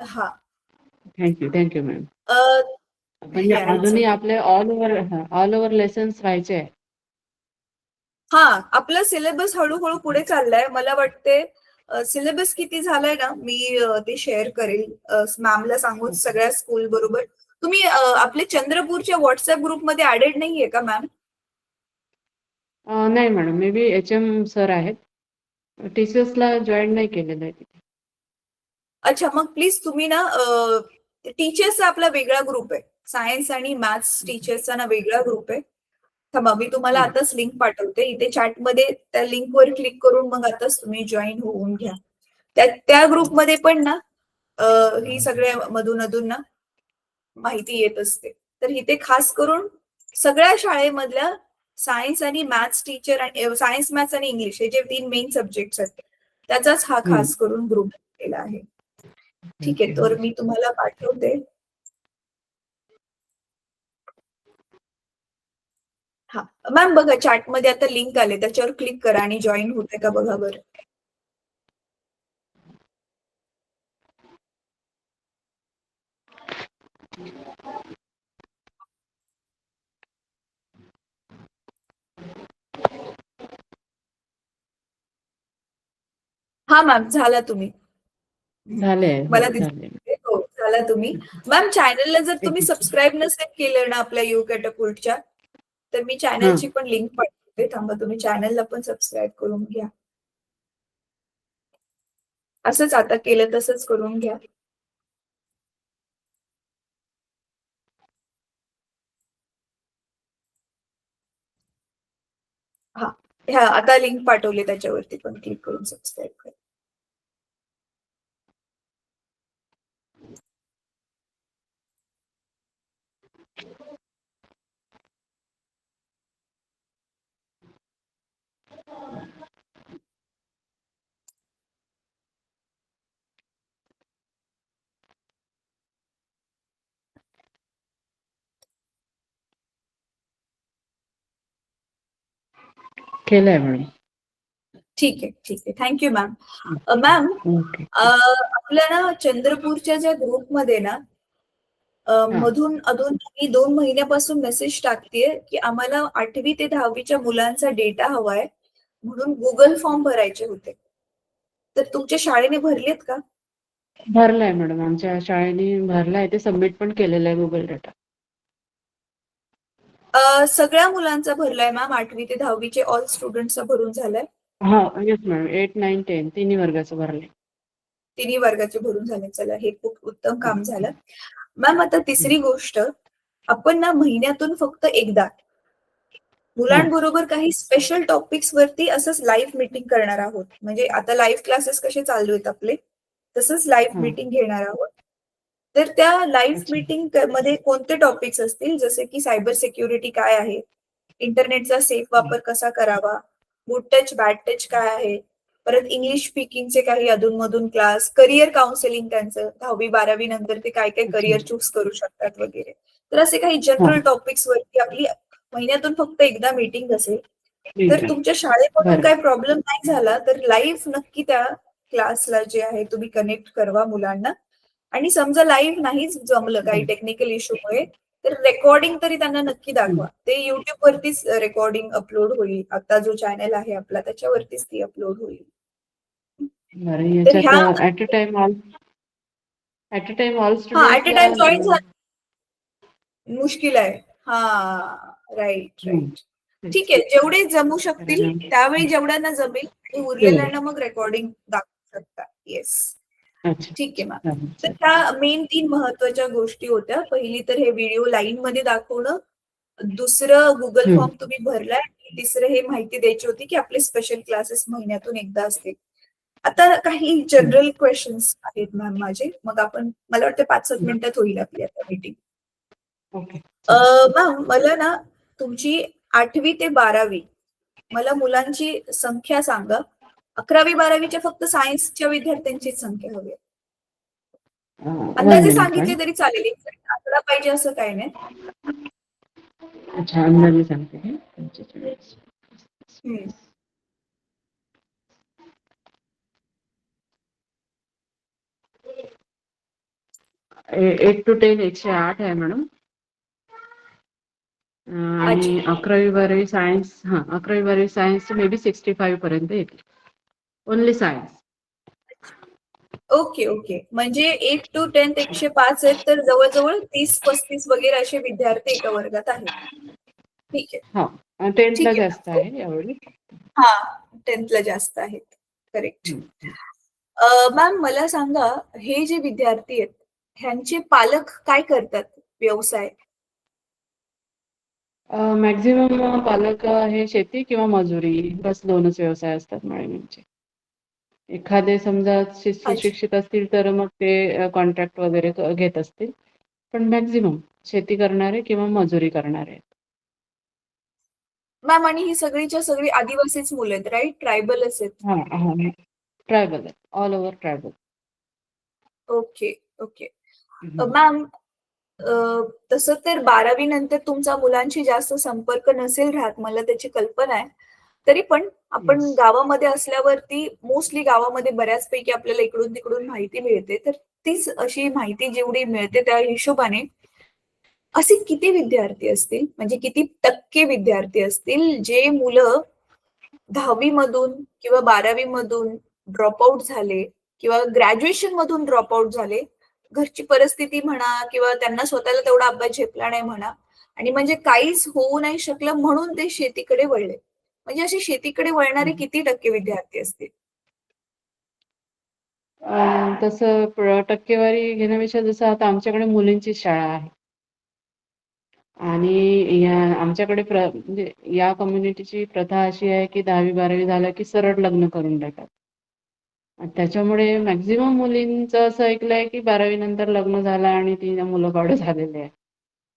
हा. Thank you ma'am. अ, म्हणजे yeah, it's अजूनही okay. आपले ऑल ओव्हर लेसन्स व्हायचे आहे. हा, आपला सिलेबस हळूहळू पुढे चाललाय. मला वाटते सिलेबस किती झालाय ना, मी ते शेअर करेल मॅमला सांगून सगळ्या स्कूल बरोबर. तुम्ही आपले चंद्रपूरच्या व्हॉट्सअप ग्रुपमध्ये ऍडेड नाहीये का मॅम? नाही madam, may be HM sir आहेत, TCS ला जॉईन नाही केलेलं आहे. अच्छा, मग प्लीज तुम्ही ना टीचर्सचा आपला वेगळा ग्रुप आहे, सायन्स आणि मॅथ्स टीचर्सचा ना वेगळा ग्रुप आहे. थांबा, मी तुम्हाला आताच लिंक पाठवते. इथे चॅटमध्ये त्या लिंकवर क्लिक करून मग आताच तुम्ही जॉईन होऊन घ्या. त्या ग्रुपमध्ये पण ना ही सगळ्या मधून अधून ना माहिती येत असते. तर इथे खास करून सगळ्या शाळेमधल्या सायन्स आणि मॅथ्स टीचर आणि सायन्स, मॅथ्स आणि इंग्लिश हे जे 3 मेन सब्जेक्ट्स आहेत, त्याचाच हा खास करून ग्रुप केला आहे. ठीक आहे, तर मी तुम्हाला पाठवते. हा मॅम, बघा चॅटमध्ये आता लिंक आले, त्याच्यावर क्लिक करा आणि जॉईन होते का बघा बरं. हा मॅम, झाला तुम्ही. झाले. मला हो झाले. दिसतंय. हो, झाला तुम्ही. मॅम, चॅनलला जर तुम्ही एक सबस्क्राईब नसेल केलं ना आपल्या यू कॅटअपल्टच्या, तर मी हा. चॅनलची पण लिंक पाठवते. थांबा, तुम्ही चॅनलला पण सबस्क्राईब करून घ्या. असंच आता केलं तसंच करून घ्या. हा, ह्या आता लिंक पाठवली, त्याच्यावरती पण क्लिक करून सबस्क्राईब करा. केलंय मॅडम. ठीक आहे, ठीक आहे. Thank you ma'am. Ma'am, okay. आपल्या ना चंद्रपूरच्या ज्या ग्रुपमध्ये ना हा. मधून अधून मी 2 महिन्यापासून मेसेज टाकतेय की आम्हाला 8वी ते 10वीच्या मुलांचा डेटा हवाय, म्हणून गुगल फॉर्म भरायचे होते. तर तुमच्या शाळेने भरलेत का? भरलाय मॅडम, आमच्या शाळेने भरलाय, ते सबमिट पण केलेलं आहे गुगल डेटा. सगळ्या मुलांचा भरलाय मॅम, 8वी ते 10वीचे ऑल स्टुडंटचा भरून झालाय. हा, येस मॅडम, 8, 9, 10 तिन्ही वर्गाचं भरलंय. तिन्ही वर्गाचे भरून झाले. चला, हे खूप उत्तम काम झालं. मॅम, आता तिसरी गोष्ट, आपण ना महिन्यातून फक्त एकदा हा. मुलांबरोबर काही स्पेशल टॉपिक्स वरती असंच लाईव्ह मीटिंग करणार आहोत. म्हणजे आता लाईव्ह क्लासेस कसे चालू आहेत आपले, तसंच लाईव्ह हा. मीटिंग घेणार आहोत. तर त्या लाईव्ह अच्छा. मीटिंग मध्ये कोणते टॉपिक्स असतील, जसे की सायबर सिक्युरिटी काय आहे, इंटरनेटचा सेफ वापर कसा करावा, गुड टच बॅड टच काय आहे, परत इंग्लिश स्पीकिंगचे काही अधूनमधून क्लास, करिअर काउन्सिलिंग त्यांचं 10वी 12वी नंतर ते काय काय अच्छा. करिअर चूज करू शकतात वगैरे. तर असे काही हा जनरल टॉपिक्स वरती आपली महिन्यातून फक्त एकदा मीटिंग असेल. ठीक तर आहे. तुमच्या शाळेमधून बरं. काही प्रॉब्लेम नाही झाला तर लाईव्ह नक्की त्या क्लासला जे आहे तुम्ही कनेक्ट करवा मुलांना. आणि समजा लाईव्ह नाहीच जमलं काही टेक्निकल इश्यूमुळे तर रेकॉर्डिंग तरी त्यांना नक्की दाखवा. ते युट्यूब वरतीच रेकॉर्डिंग अपलोड होईल. आता जो चॅनल आहे आपला त्याच्यावरतीच ती अपलोड होईल. बरं, तर याच्यात ह्या ऍट अ टाइम ऑल हा ऍट अ स्टुडंट्सला टाइम जॉईन मुश्किल आहे. हा, राईट राईट. ठीक आहे, जेवढे जमू शकतील त्यावेळी जेवढ्यांना जमेल आणि उरलेल्यांना मग रेकॉर्डिंग दाखवू शकता. येस, अच्छा, ठीक आहे मॅम. चालेल तर चालेल. त्या मेन 3 महत्वाच्या गोष्टी होत्या. पहिली तर हे व्हिडिओ लाईन मध्ये दाखवणं, दुसरं गुगल फॉर्म तुम्ही भरलाय आणि तिसरं हे माहिती द्यायची होती की आपले स्पेशल क्लासेस महिन्यातून एकदा असतील. आता काही जनरल क्वेश्चन्स आहेत मॅम माझे. मग आपण मला वाटतं 5-7 मिनिटात होईल आपली आता मीटिंग. ओके, चालेल. मॅम मला ना तुमची 8वी ते 12वी मला मुलांची संख्या सांगा. 11वी 12वीच्या फक्त सायन्सच्या विद्यार्थ्यांचीच संख्या हवी आहे. वन अंदाजे मिनिट सांगितले मॅडम. तरी चालेल. एक्झॅक्ट आकडा पाहिजे असं काही नाही. अच्छा, अंदाजे सांगते मी. 45. हम्म. 8 to 10 108 आहे मॅडम. अच्छा, आणि 11वी 12वी सायन्स, 11वी 12वी सायन्स मे बी 65 पर्यंत येतील. Only science. Okay okay. म्हणजे 8 to 10 105 आहेत तर जवळजवळ 30-35 वगैरे असे विद्यार्थी एका वर्गात आहेत. ठीक आहे, हा, 10th ला ठीक आहे जास्त मॅम. आहे यावेळी. हा, 10th ला जास्त आहेत. करेक्ट. मॅम मला सांगा, हे जे विद्यार्थी आहेत ह्यांचे पालक काय करतात व्यवसाय? मॅक्झिमम पालक हे शेती किंवा मजुरी, बस 2च व्यवसाय असतात मॅडम यांचे. एखादे समजा अच्छा सुशिक्षित असतील तर मग ते कॉन्ट्रॅक्ट वगैरे घेत असतील. पण मॅक्झिमम शेती करणारे किंवा मजुरी करणारे आहेत. मॅम, आणि ही सगळीच्या सगळी आदिवासीच मुलं आहेत, राईट? ट्रायबलच आहेत. हा हा, ट्रायबल आहे, all over tribal. Okay okay. Ma'am, तसं तर 12वी नंतर तुमचा मुलांशी जास्त संपर्क नसेल राहत, मला त्याची कल्पना आहे. तरी पण आपण येस. गावामध्ये असल्यावरती मोस्टली गावामध्ये बऱ्याचपैकी आपल्याला इकडून तिकडून माहिती मिळते. तर तीच अशी माहिती जेवढी मिळते त्या हिशोबाने असे किती विद्यार्थी असतील, म्हणजे किती टक्के विद्यार्थी असतील जे मुलं 10वी मधून किंवा 12वी मधून ड्रॉपआउट झाले किंवा ग्रॅज्युएशन मधून ड्रॉपआउट झाले. घरची परिस्थिती म्हणा किंवा त्यांना स्वतःला तेवढा अभ्यास झेपला नाही म्हणा आणि म्हणजे काहीच होऊ नाही शकलं म्हणून ते शेतीकडे वळले. म्हणजे असे शेतीकडे वळणारे किती टक्के विद्यार्थी असतील? तसं टक्केवारी घेण्यापेक्षा जसं आता आमच्याकडे मुलींची शाळा आहे आणि आमच्याकडे म्हणजे या कम्युनिटीची प्रथा अशी आहे की 10वी 12वी झालं की सरळ लग्न करून देतात. त्याच्यामुळे मॅक्झिमम मुलींचं असं ऐकलंय की 12वी नंतर लग्न झालं आणि ती मुलं बाळ झालेले आहे.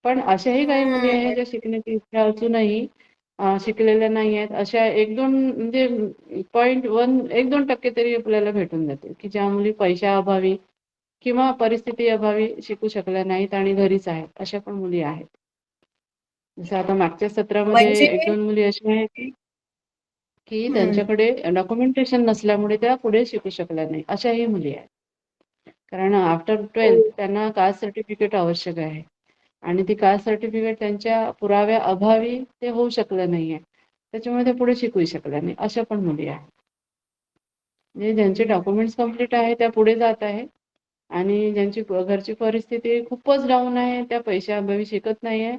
पण अशाही काही मुली हम्म. आहेत ज्या शिकण्याची इच्छा असूनही शिकलेल्या नाही आहेत. अशा 1-2 म्हणजे 1-2% तरी आपल्याला भेटून जातील की ज्या मुली पैशाअभावी किंवा परिस्थिती अभावी शिकू शकल्या नाहीत आणि घरीच आहेत. अशा पण मुली आहेत. जसं आता मागच्या सत्रामध्ये म्हणजे 1-2 मुली अशा आहेत की हम्म. त्यांच्याकडे डॉक्युमेंटेशन नसल्यामुळे त्या पुढे शिकू शकल्या नाही. अशाही मुली आहेत. कारण आफ्टर ओ. 12th त्यांना कास्ट सर्टिफिकेट आवश्यक आहे आणि ती कास्ट सर्टिफिकेट त्यांच्या पुराव्या अभावी ते होऊ शकलं नाहीये. त्याच्यामुळे ते पुढे शिकू शकल्या नाही. अशा पण मुली आहेत. म्हणजे ज्यांचे डॉक्युमेंट्स कंप्लीट आहे त्या पुढे जात आहे आणि ज्यांची घरची परिस्थिती खूपच डाऊन आहे त्या पैशाअभावी शिकत नाहीये.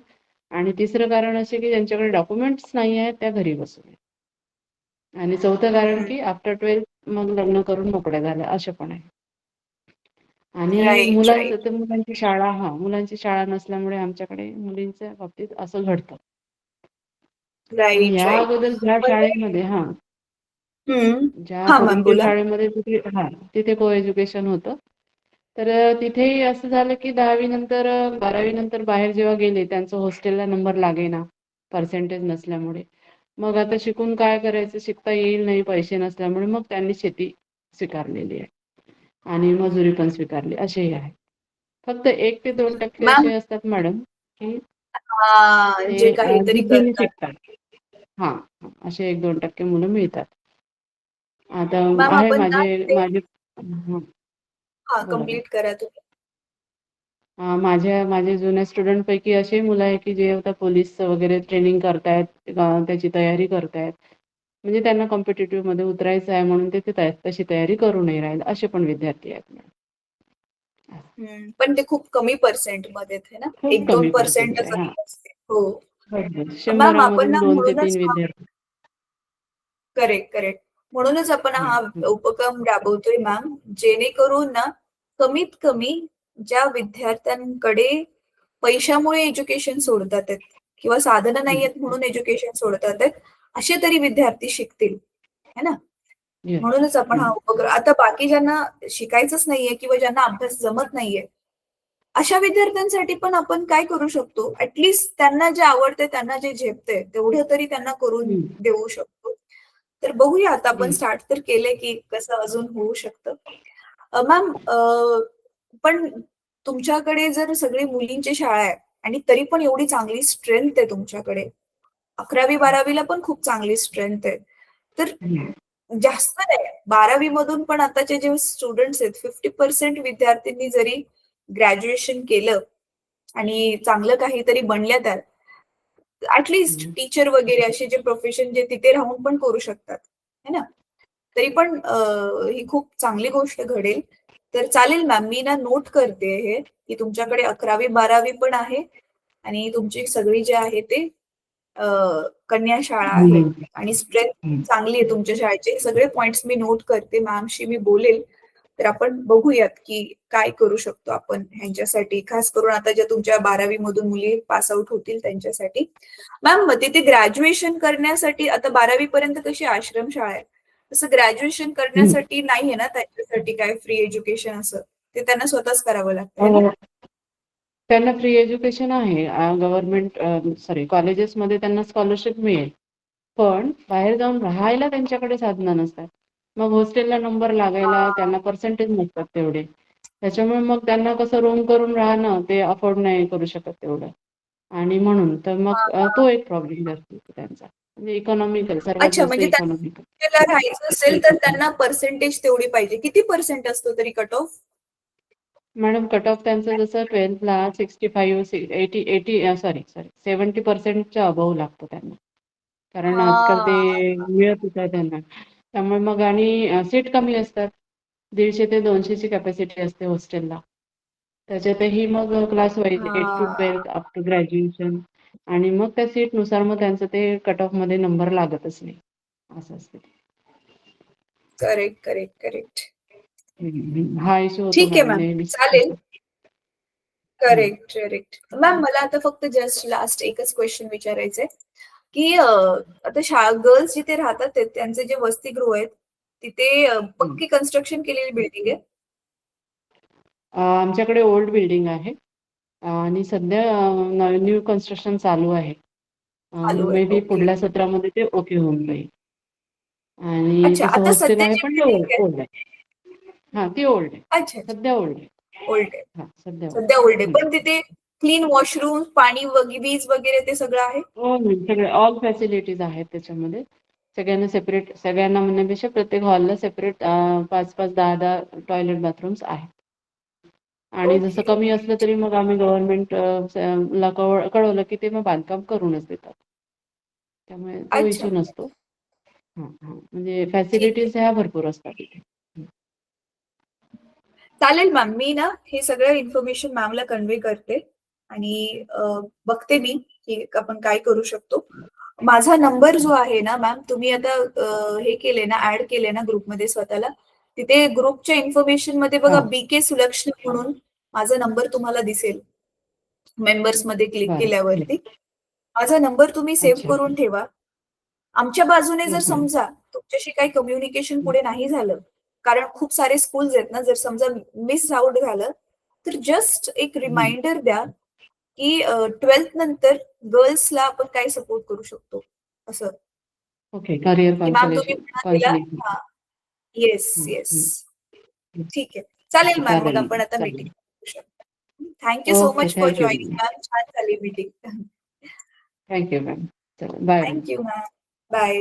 आणि तिसरं कारण असे की ज्यांच्याकडे डॉक्युमेंट्स नाही आहेत त्या घरी बसून आहेत. आणि चौथं कारण हम्म. की आफ्टर 12th मग लग्न करून मोकळ्या झाल्या अशा पण आहे. आणि राईट राईट मुलांचं तर मुलांची शाळा नसल्यामुळे आमच्याकडे मुलींच्या बाबतीत असं घडतं. आणि राईट या राईट. अगोदर ज्या म्हणजे शाळेमध्ये हम्म. ज्या हा मॅम खाजगी बोला. शाळेमध्ये तिथे को एज्युकेशन होतं. तर तिथेही असं झालं की 10वी नंतर 12वी नंतर बाहेर जेव्हा गेले त्यांचं हॉस्टेलला नंबर लागेना पर्सेंटेज नसल्यामुळे. मग आता शिकून काय करायचं, शिकता येईल नाही पैसे नसल्यामुळे मग त्यांनी शेती स्वीकारलेली आहे आणि मजुरी पण स्वीकारली असेही आहे. फक्त 1 ते 2% मॅम, असे असतात मॅडम की हा, जे ते काहीतरी बुद्धीने करतात. शिकतात. हा, असे 1-2% मुलं मिळतात. आता मॅम आहे आपण ना माझे ते माझे हं, हा बोला बोला. कम्प्लीट करा तुम्ही. माझे जुन्या स्टुडंट पैकी असे मुलं आहे की जे आता पोलीस वगैरे ट्रेनिंग करतायत, त्याची तयारी करतायत. म्हणजे त्यांना कॉम्पिटिटिव्ह मध्ये उतरायचं आहे म्हणून ते तशी तयारी करू नाही राहिले, असे पण विद्यार्थी आहेत मॅडम. पण ते खूप कमी पर्सेंट मध्ये आहे ना, खूप कमी 1-2% पर्सेंट आहे. हा, असते. हो मॅम, आपण 100मधून ना 2 ते म्हणूनच 3 विद्यार्थी. करेक्ट करेक्ट म्हणूनच आपण हं, हा हं, उपक्रम राबवतोय मॅम, जेणेकरून ना कमीत कमी ज्या विद्यार्थ्यांकडे पैशामुळे एज्युकेशन सोडतात आहेत किंवा साधनं नाही हं. आहेत म्हणून एज्युकेशन सोडतात आहेत, असे तरी विद्यार्थी शिकतील, है ना. येस. म्हणूनच आपण हा हं, उपक्रम, आता बाकी ज्यांना शिकायचंच नाहीये किंवा ज्यांना अभ्यास जमत नाहीये, अशा विद्यार्थ्यांसाठी पण आपण काय करू शकतो, ऍटलिस्ट त्यांना जे आवडते, त्यांना जे झेपते तेवढं तरी त्यांना करून हं. देऊ शकतो. तर बघूया, आता आपण येस. स्टार्ट तर केलंय की कसं अजून होऊ शकतं. मॅम, पण तुमच्याकडे जर सगळी मुलींची शाळा आहे आणि तरी पण एवढी चांगली स्ट्रेंथ आहे तुमच्याकडे, 11वी-12वीला पण खूप चांगली स्ट्रेंथ आहे, तर हं. जास्त नाही, 12वी मधून पण आताचे जे स्टुडंट्स आहेत, 50% विद्यार्थ्यांनी जरी ग्रॅज्युएशन केलं आणि चांगलं काहीतरी बनल्या, तर ऍटलिस्ट हं. टीचर वगैरे असे जे प्रोफेशन जे तिथे राहून पण करू शकतात, है ना. तरी पण ही खूप चांगली गोष्ट घडेल. तर चालेल मॅम, मी ना नोट करते हे, की तुमच्याकडे 11वी-12वी पण आहे आणि तुमची सगळी जे आहे ते अ, कन्या शाळा आहे हं. आणि स्ट्रेंथ हं. चांगली आहे तुमच्या शाळेची. हे सगळे पॉइंट्स मी नोट करते, मॅमशी मी बोलेल. तर आपण बघूयात की काय करू शकतो आपण ह्यांच्यासाठी, खास करून आता ज्या तुमच्या 12वी मधून मुली पास आउट होतील त्यांच्यासाठी. मॅम, तिथे ग्रॅज्युएशन करण्यासाठी आता 12वी पर्यंत कशी आश्रमशाळा आहे, तसं ग्रॅज्युएशन हं. करण्यासाठी नाहीये ना त्यांच्यासाठी काय फ्री एज्युकेशन असं, ते त्यांना स्वतःच करावं लागतंय ना. अ, त्यांना फ्री एज्युकेशन आहे. गव्हर्नमेंट सॉरी कॉलेजेसमध्ये त्यांना स्कॉलरशिप मिळेल. पण बाहेर जाऊन राहायला त्यांच्याकडे साधनं नसतात. मग हॉस्टेलला नंबर लागायला त्यांना पर्सेंटेज नसतात तेवढे. त्याच्यामुळे मग त्यांना कसं रूम करून राहणं ते अफोर्ड नाही करू शकत तेवढं. आणि म्हणून तर मग तो एक प्रॉब्लेम असतो त्यांचा. म्हणजे इकॉनॉमिकल, सर्वात अच्छा, जास्त म्हणजे इकॉनॉमिकल. त्यांना राहायचं असेल तर त्यांना पर्सेंटेज तेवढी पाहिजे. किती पर्सेंट असतो तरी cut off? Madam cut off त्यांचं जसं 12thला 65 70% अबव्ह लागतो त्यांना. कारण आजकाल ते हा, मिळतच आहे त्यांना. त्यामुळे मग आणि सीट कमी असतात. 150 ते 200 ची कॅपॅसिटी असते हॉस्टेलला. त्याच्यातही मग क्लास वाईज 8 to हा, 12 अप टू ग्रॅज्युएशन आणि मग त्या सीटनुसार मग त्यांचं ते कट ऑफमध्ये नंबर लागतच नाही. असं असतं. Correct correct correct. हा इश्यू होतो ठीक आहे मॅडम मॅम, नेहमीच. चालेल. हं. Correct correct. मॅम, मला आता फक्त जस्ट लास्ट एकच क्वेश्चन विचारायचंय, की आता शाळा गर्ल्स जिथे राहतात त्यांचे जे वसतिगृह आहेत, तिथे हं. पक्की कन्स्ट्रक्शन केलेली बिल्डिंग आहे? आमच्याकडे ओल्ड बिल्डिंग आहे आणि सध्या न्यू कन्स्ट्रक्शन चालू आहे. चालू आहे, मे बी ओके. पुढल्या सत्रामध्ये ते ओके होऊन जाईल. आणि अच्छा, जसं आता हॉस्टेल सध्या आहे जी पण ते बिल्डिंग आहे, ओल्ड आहे. हां, ती ओल्ड आहे. अच्छा अच्छा, सध्या ओल्ड आहे. ओल्ड आहे. हां, सध्या ओल्ड सध्या ओल्ड आहे, आहे. पण तिथे क्लीन वॉशरूम, पाणी वीज वगैरे ते सगळं आहे? हो, सगळे ऑल फॅसिलिटीज आहेत त्याच्यामध्ये. सगळ्यांना सेपरेट, सगळ्यांना म्हणण्यापेक्षा प्रत्येक हॉलला सेपरेट 5-5, 10-10 टॉयलेट बाथरूम्स आहेत. आणि जसं ओके कमी ओके. असलं तरी मग आम्ही गव्हर्नमेंट ला कळवलं की ते मग बांधकाम करूनच देतात. त्यामुळे तो अच्छा इश्यू अच्छा, नसतो. हां, हां. म्हणजे ठीक आहे. फॅसिलिटीज ह्या भरपूर असतात इथे. हं. चालेल मॅम, मी ना हे सगळं इन्फॉर्मेशन मॅमला कन्वे करते आणि बघते मी की आपण काय करू शकतो. माझा नंबर जो आहे ना मॅम, तुम्ही आता हे केले ना, ऍड केले ना ग्रुपमध्ये स्वतःला, तिथे ग्रुपच्या इन्फॉर्मेशन मध्ये बघा, हां. BK सुलक्षणा म्हणून माझा नंबर तुम्हाला दिसेल मेंबर्स मध्ये क्लिक बरं. येस. केल्यावरती. माझा नंबर तुम्ही सेव्ह अच्छा. करून ठेवा. आमच्या बाजूने जर येस मॅम. समजा तुमच्याशी काही कम्युनिकेशन हं, पुढे नाही झालं, कारण खूप सारे स्कूल्स आहेत ना, जर समजा मिस आउट झालं, तर जस्ट एक हं. रिमाइंडर द्या की 12th नंतर गर्ल्सला आपण काय सपोर्ट करू शकतो, असं. ओके. करियर की मॅम तुम्ही कॉन्सलेशन म्हणालेला, काउन्सिलिंग. हा, येस हं, येस. हं, हं. ठीक आहे, चालेल ओके. मॅम, मग चालेल आपण मॅम. आता मीटिंग चालेल. करू शकतो. Thank you so okay, much for thank you joining ma'am. Ma'am. छान झाली मीटिंग. Thank you ma'am. चला bye ma'am. Thank you ma'am. Bye.